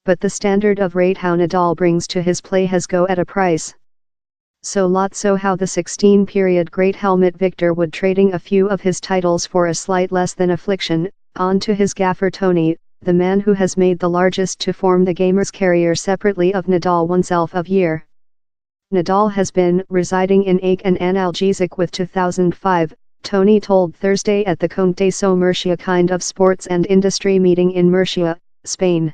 But the standard of rate how Nadal brings to his play has go at a price. So how the 16-period great helmet victor would trading a few of his titles for a slight less than affliction, on to his gaffer Toni, the man who has made the largest to form the gamer's career separately of Nadal oneself of year. Nadal has been residing in ache and analgesic with 2005, Toni told Thursday at the Congreso Murcia kind of sports and industry meeting in Murcia, Spain.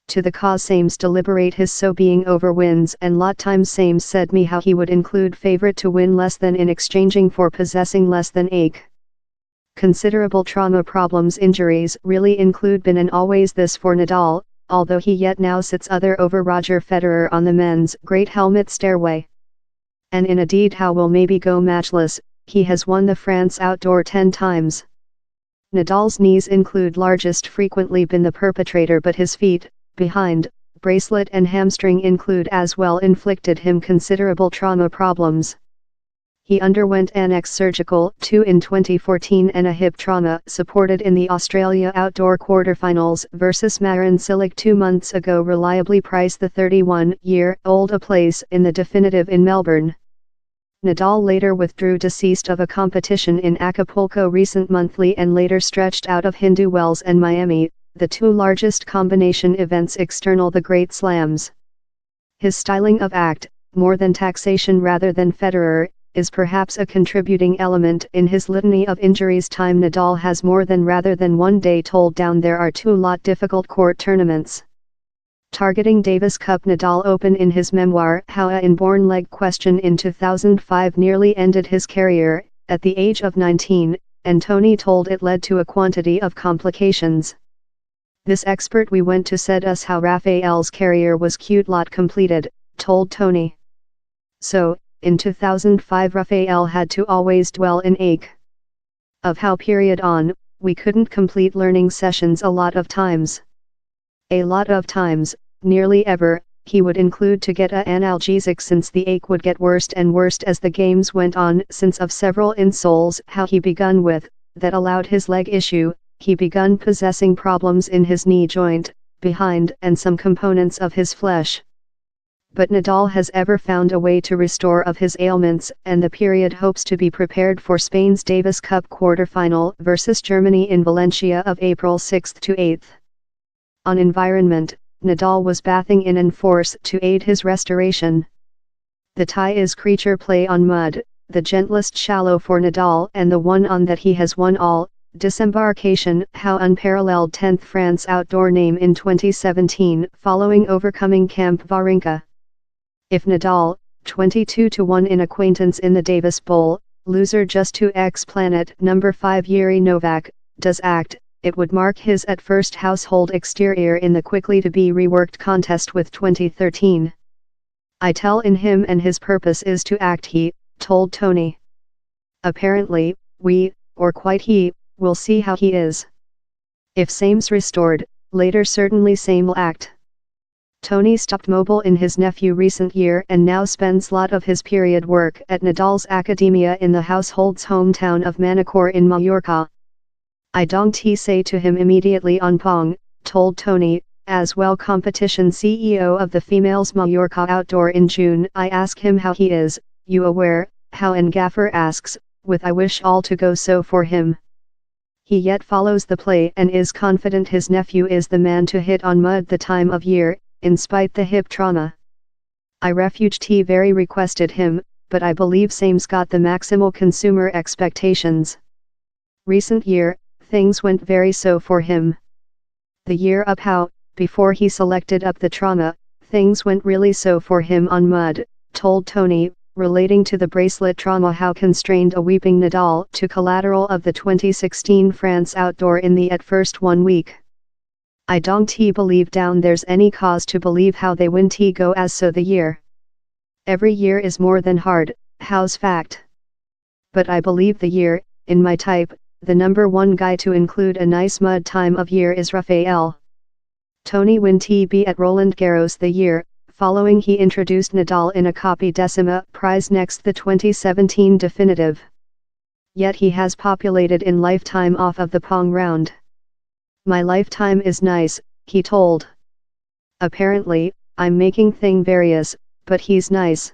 To the cause Sames deliberate his so being over wins and lot times Sames said me how he would include favorite to win less than in exchanging for possessing less than ache. Considerable trauma problems injuries really include been and always this for Nadal, although he yet now sits other over Roger Federer on the men's great helmet stairway. And in a deed how will maybe go matchless, he has won the France outdoor 10 times. Nadal's knees include largest frequently been the perpetrator but his feet, behind, bracelet and hamstring include as well inflicted him considerable trauma problems. He underwent annex surgical 2 in 2014 and a hip trauma supported in the Australia outdoor quarterfinals versus Marin Cilic 2 months ago reliably priced the 31-year-old a place in the definitive in Melbourne. Nadal later withdrew deceased of a competition in Acapulco recent monthly and later stretched out of Hindu Wells and Miami, the two largest combination events external the Great Slams. His styling of act, more than taxation rather than Federer, is perhaps a contributing element in his litany of injuries. Time Nadal has more than rather than one day told down there are 2 lot difficult court tournaments. Targeting Davis Cup Nadal Open in his memoir How a Inborn Leg Question in 2005 nearly ended his career, at the age of 19, and Toni told it led to a quantity of complications. This expert we went to said us how Rafael's career was cute lot completed, told Toni. So, in 2005 Rafael had to always dwell in ache. Of how period on, we couldn't complete learning sessions a lot of times. A lot of times, nearly ever, he would include to get a analgesic since the ache would get worse and worse as the games went on since of several insoles how he begun with, that allowed his leg issue. He begun possessing problems in his knee joint, behind and some components of his flesh. But Nadal has ever found a way to restore of his ailments and the period hopes to be prepared for Spain's Davis Cup quarterfinal versus Germany in Valencia of April 6 to 8. On environment, Nadal was bathing in and force to aid his restoration. The tie is creature play on mud, the gentlest shallow for Nadal and the one on that he has won all. Disembarkation how unparalleled 10th France outdoor name in 2017 following overcoming Camp Wawrinka. If Nadal, 22-1 in acquaintance in the Davis Bowl, loser just to ex-planet number 5 Yuri Novak, does act, it would mark his at first household exterior in the quickly to be reworked contest with 2013. I tell in him and his purpose is to act he, told Toni. Apparently, we, or quite he, we'll see how he is. If Same's restored, later certainly Same will act. Toni stopped mobile in his nephew recent year and now spends lot of his period work at Nadal's academia in the household's hometown of Manacor in Mallorca. I don't say to him immediately on Pong, told Toni, as well competition CEO of the females Mallorca outdoor in June. I ask him how he is, you aware, how and Gaffer asks, with I wish all to go so for him. He yet follows the play and is confident his nephew is the man to hit on mud the time of year, in spite the hip trauma. I refuged he very requested him, but I believe Same's got the maximal consumer expectations. Recent year, things went very so for him. The year up how, before he selected up the trauma, things went really so for him on mud, told Toni, relating to the bracelet trauma how constrained a weeping Nadal to collateral of the 2016 France outdoor in the at first 1 week. I don't believe down there's any cause to believe how they win go as so the year. Every year is more than hard, how's fact. But I believe the year, in my type, the number 1 guy to include a nice mud time of year is Rafael. Toni win be at Roland Garros the year, following he introduced Nadal in a copy decima prize next the 2017 definitive. Yet he has populated in lifetime off of the Pong round. My lifetime is nice, he told. Apparently, I'm making thing various, but he's nice.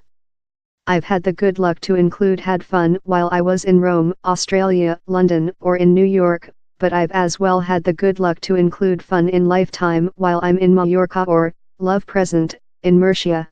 I've had the good luck to include had fun while I was in Rome, Australia, London, or in New York, but I've as well had the good luck to include fun in lifetime while I'm in Mallorca or, love present, in Murcia.